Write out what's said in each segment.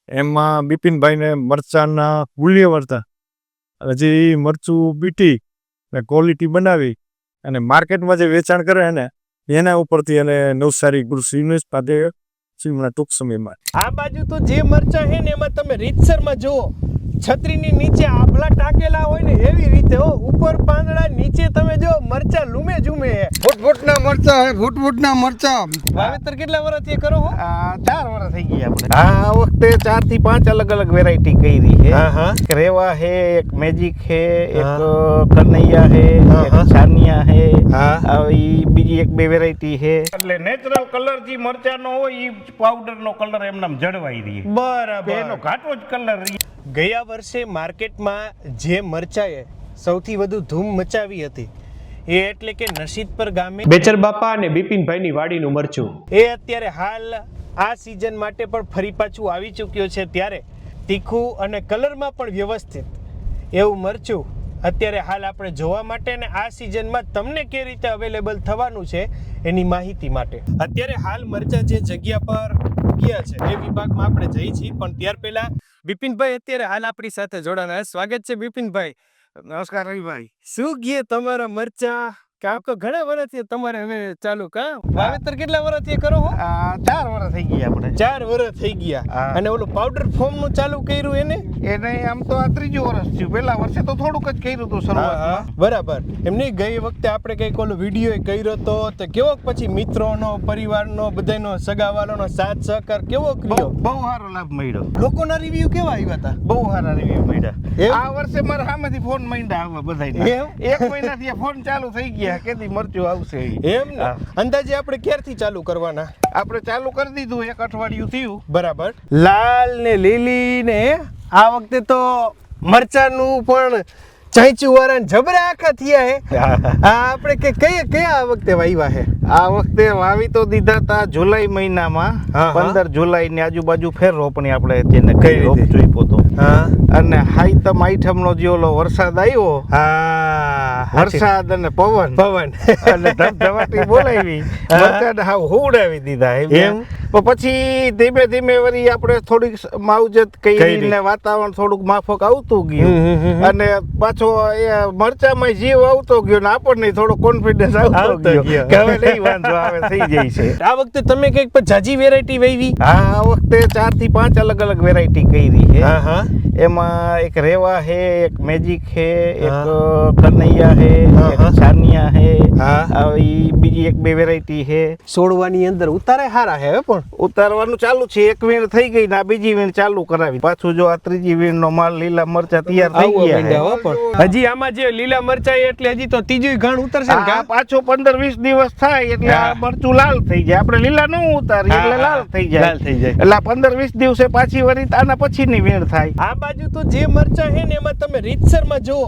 એમાં બિપિનભાઈને મરચાંના મૂલ્ય વર્તા જે મરચું બીટી ને ક્વોલિટી બનાવી અને માર્કેટમાં જે વેચાણ કરે ને એના ઉપરથી એને નવસારી કૃષિ યુનિવર્સિટી ટૂંક સમયમાં. આ બાજુ તો જે મરચા છે ને એમાં તમે રીતસરમાં જુઓ, છત્રીની નીચે આભલા ટાકેલા હોય ને એવી રીતે હો, ઉપર પાંદડા, નીચે તમે જો મરચા લૂમે ઝૂમે હે. ફૂટફૂટના મરચા હે, ફૂટફૂટના મરચા. વાવેતર કેટલા વર્ષથી કરો હો? 4 વર્ષ થઈ ગયા આપણે. આ વખતે 4 થી 5 અલગ અલગ વેરાયટી કરી છે. એક રેવા હે, એક મેજિક હે, એક કનૈયા હે, એક સાનિયા હે, આવી બીજી 1-2 વેરાયટી હે. એટલે નેચરલ કલર જે મરચાનો હોય ઈ પાવડરનો કલર એમનામ જળવાઈ રહે. બરાબર. એનો ઘાટો જ કલર રહે. ગયા વર્ષે માર્કેટમાં જે મરચાએ સૌથી વધુ ધૂમ મચાવી હતી એ એટલે કે નસીદપર ગામે બેચર બાપા અને બિપિનભાઈની વાડીનું મરચું એ અત્યારે હાલ આ સિઝન માટે પણ ફરી પાછું આવી ચૂક્યો છે. ત્યારે તીખું અને કલરમાં પણ વ્યવસ્થિત એવું મરચું અત્યારે હાલ આપણે જોવા માટે અને આ સિઝનમાં તમને કે રીતે અવેલેબલ થવાનું છે એની માહિતી માટે અત્યારે હાલ મરચા જે જગ્યા પર ગયા છે એ વિભાગમાં આપણે જઈ છીએ. પણ ત્યાર પહેલા બિપિનભાઈ અત્યારે હાલ આપણી સાથે જોડાના. સ્વાગત છે બિપિનભાઈ. નમસ્કાર રવિભાઈ. શું ગયે તમારા મરચા? કામ તો ઘણા વર્ષથી તમારે હવે ચાલુ કા વાવેતર કેટલા વર્ષથી કરો હો? 4 વર્ષ થઈ ગયા આપણે. 4 વર્ષ થઈ ગયા. અને ઓલું પાવડર ફોર્મ નું ચાલુ કર્યું એને આમ તો આ 3જું વર્ષ થયું. પેલા વર્ષે તો થોડુંક જ કર્યું હતું શરૂઆતમાં. બરાબર. એમની ગઈ વખતે આપણે કઈક ઓલો વિડીયો કર્યો હતો તો કેવો પછી મિત્રોનો, પરિવારનો, બધાનો, સગાવાલાનો સાથ સહકાર કેવો કર્યો? બહુ સારો લાભ મળ્યો. લોકોના રિવ્યુ કેવા આવ્યા હતા? બહુ સારા રિવ્યુ મળ્યા. આ વર્ષે મારા સામેથી ફોન માંડ્યા આવવા બધાય. 1 મહિનાથી ફોન ચાલુ થઈ ગયા. કેદી મરચું આવશે એમ ને? અંદાજે આપણે ક્યારથી ચાલુ કરવાના? આપણે ચાલુ કરી દીધું, 1 અઠવાડિયું થયું. બરાબર. લાલ ને લીલી ને આ વખતે તો મરચાનું પણ ચાંચું વાળા જબરા આખા થયા હે. આ આપણે કે કયા આ વખતે વાવ્યા હે? આ વખતે વાવી તો દીધા હતા જુલાઈ મહિનામાં. 15 જુલાઈ ની આજુબાજુ ફેર રોપણી આપણે જેને કઈ રોપ જોઈપો તો. અને હાઈતમ આઈટમનો જે ઓલો વરસાદ આવ્યો, વરસાદ અને પવન અને ધબધબાટી બોલાવી વરસાદ હાવ હુડાવી દીધા એમ. પછી ધીમે ધીમે વળી આપણે થોડીક માવજત કરીને વાતાવરણ થોડુંક માફક આવતું ગયું અને પાછો એ મરચામાં જીવ આવતો ગયો ને આપણને થોડો કોન્ફિડન્સ આવતો ગયો કે હવે નહીં વાંધો આવે, થઈ જાય છે. આ વખતે તમે કઈક જાજી વેરાયટી વાવી? આ વખતે 4 થી 5 અલગ અલગ વેરાયટી કરી છે. એમાં એક રેવા હે, એક મેજિક હે, એક કનૈયા હે, એક સાનિયા હે, આવી બીજી 1-2 વેરાયટી હે. છોડવાની અંદર ઉતારે હારા હે પણ ઉતારવાનું ચાલુ છે. 1 વીણ થઈ ગઈ ને આ બીજી વીણ ચાલુ કરાવી. પાછું જો આ 3જી વીણ નો માલ લીલા મરચા તૈયાર થઈ ગયા છે. હજી આમાં જે લીલા મરચા એટલે હજી તો 3જી ઘાણ ઉતરશે ને? પાછો 15-20 દિવસ થાય એટલે આ મરચું લાલ થઈ જાય. આપણે લીલા ન ઉતારી એટલે લાલ થઈ જાય. એટલે 15-20 દિવસે પાછી વળી આના પછીની વીણ થાય. આ બાજુ તો જે મરચા છે ને એમાં તમે રીતસરમાં જુઓ,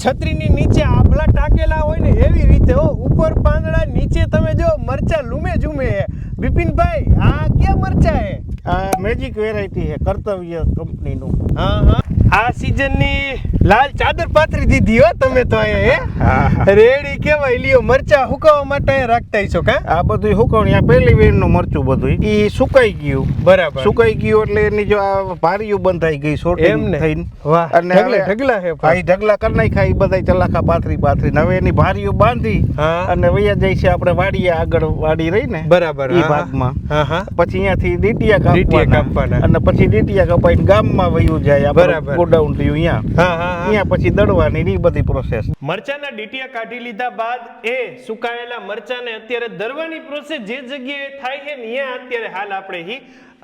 છત્રીની નીચે આભલા ટાકેલા હોય ને એવી રીતે હો, ઉપર પાંદડા, નીચે તમે જો મરચા લૂમે ઝૂમે હે. બિપિનભાઈ આ ક્યાં મરચા હે? આ મેજિક વેરાયટી હે, કર્તવ્ય કંપનીનું. આ સીઝનની લાલ ચાદર પાથરી દીધી હો તમે તો અહીંયા હે. રેડી કેવાય લ્યો. મરચા હુકાવા માટે રાખતા છો કા? આ બધું હુકવણી, આ પહેલી વીણનું મરચું બધું ઈ સુકાઈ ગયું. બરાબર. સુકાઈ ગયું એટલે એની જો આ ભારીયું બંધાઈ ગઈ સોટિંગ થઈને. વાહ. અને ઢગલા હે ભાઈ, ઢગલા કરી નાખ્યા. ઈ બધાય ચલાખા પાથરી હવે એની ભારીયું બાંધી અને વયા જાય છે આપણે વાડીએ, આગળ વાડી રહી ને બરાબર ઈ ભાગમાં. પછી અહીંયાથી ડીટીયા કાપવાના અને પછી ડીટીયા કપાઈને ગામમાં વયું જાય. બરાબર. ગોડાઉન થયું અહીંયા પછી દળવાની ની બધી પ્રોસેસ. મરચાના ડીટીયા કાઢી લીધા બાદ એ સુકાયેલા મરચાને અત્યારે દળવાની પ્રોસેસ જે જગ્યાએ થાય છે ને ત્યાં અત્યારે હાલ આપણે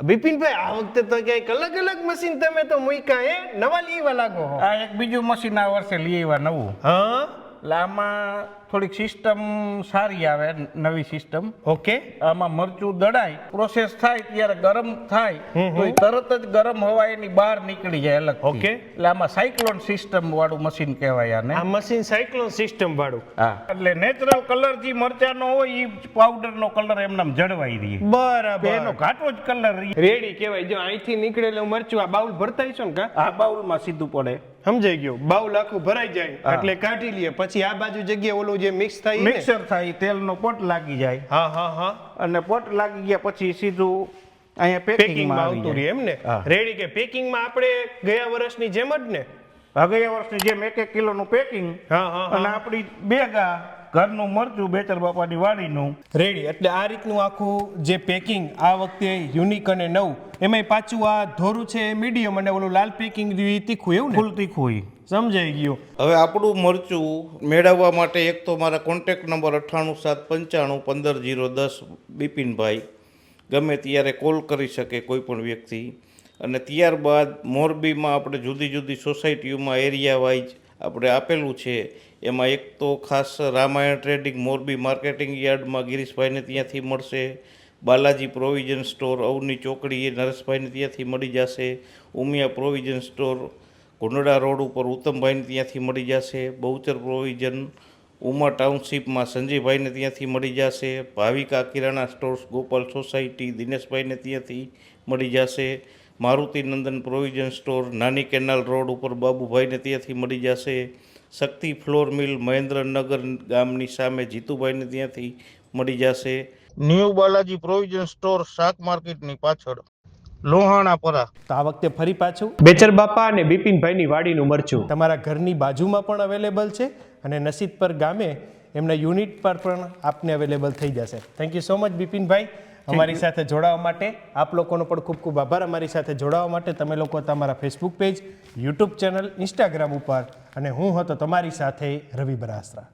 બિપિનભાઈ આ વખતે તો ક્યાંક અલગ અલગ મશીન તમે તો મૂક્યા હે, નવા લેવા લાગો. આ એક બીજું મશીન આ વર્ષે લઈ આવ્યા નવું. આમાં થોડીક સિસ્ટમ સારી આવે, નવી સિસ્ટમ. ઓકે. આમાં મરચું દળાય, પ્રોસેસ થાય ત્યારે ગરમ થાય તો તરત જ ગરમ હવા એની બહાર નીકળી જાય અલગ. ઓકે. એટલે આમાં સાયક્લોન સિસ્ટમ વાળું મશીન કહેવાય આને. આ મશીન સાયક્લોન સિસ્ટમ વાળું. એટલે નેચરલ કલર જે મરચાનો હોય ઈ પાવડરનો કલર એમનામ જળવાઈ રહે. બરાબર. એનો ઘાટો જ કલર રહે. રેડી કહેવાય. જો અહીંથી નીકળેલું મરચું આ બાઉલ ભરતા છો ને કા? આ બાઉલમાં સીધું પડે. સમજાઈ ગયો. બાઉલ આખું ભરાઈ જાય એટલે કાઢી લે. પછી આ બાજુ જગ્યાએ ઓલું જે મિક્સ થાય, મિક્સર થાય, તેલનો પોટ લાગી જાય. હા. અને પોટ લાગી ગયા પછી સીધું અહીંયા પેકિંગમાં પેકિંગમાં આવતું રહે એમ ને હા. રેડી કે પેકિંગમાં આપણે ગયા વર્ષની જેમ જ ને ગયા વર્ષની જેમ 1 કિલોનું પેકિંગ હા હા અને આપણી બેગ આ ઘરનું મરચું બેચર બાપાની વાડીનું રેડી એટલે આ રીતનું આખું જે પેકિંગ આ વખતે યુનિક અને નવું એમાંય પાછું આ ધોરું છે મીડિયમ અને ઓલું લાલ પેકિંગ તીખું એવું ને ફૂલ તીખું હોય. સમજાઈ ગયું. હવે આપણું મરચું મેળવવા માટે એક તો મારા કોન્ટેક્ટ નંબર 9875515010 બિપિનભાઈ ગમે ત્યારે કોલ કરી શકે કોઈ પણ વ્યક્તિ. અને ત્યારબાદ મોરબીમાં આપણે જુદી જુદી સોસાયટીઓમાં એરિયા વાઇઝ આપણે આપેલું છે. એમાં એક તો ખાસ રામાયણ ટ્રેડિંગ મોરબી માર્કેટિંગ યાર્ડમાં ગિરીશભાઈને ત્યાંથી મળશે. બાલાજી પ્રોવિઝન સ્ટોર અવની ચોકડી એ નરેશભાઈને ત્યાંથી મળી જશે. ઉમિયા પ્રોવિઝન સ્ટોર ગુંડડા રોડ ઉપર ઉત્તમભાઈને ત્યાંથી મળી જશે. બહુચર પ્રોવિઝન ઉમા ટાઉનશીપમાં સંજયભાઈને ત્યાંથી મળી જશે. ભાવિકા કિરાણા સ્ટોર્સ ગોપાલ સોસાયટી દિનેશભાઈને ત્યાંથી મળી જશે. મારુતિ નંદન પ્રોવિઝન સ્ટોર નાની કેનાલ રોડ ઉપર બાબુભાઈને ત્યાંથી મળી જશે. શક્તિ ફ્લોર મિલ મહેન્દ્રનગર ગામની સામે જીતુભાઈને ત્યાંથી મળી જશે. ન્યૂ બાલાજી પ્રોવિઝન સ્ટોર શાક માર્કેટની પાછળ લોહાણાપરા. તો આ વખતે ફરી પાછું બેચર બાપા અને બિપિનભાઈની વાડીનું મરચું તમારા ઘરની બાજુમાં પણ અવેલેબલ છે અને નસીદપર ગામે એમના યુનિટ પર પણ આપને અવેલેબલ થઈ જશે. થેન્ક યુ સો મચ બિપિનભાઈ અમારી સાથે જોડાવા માટે. આપ લોકોનો પણ ખૂબ ખૂબ આભાર અમારી સાથે જોડાવા માટે. તમે લોકો તમારા Facebook page, YouTube channel, Instagram ઉપર અને હું હતો તમારી સાથે રવિ બરાસરા.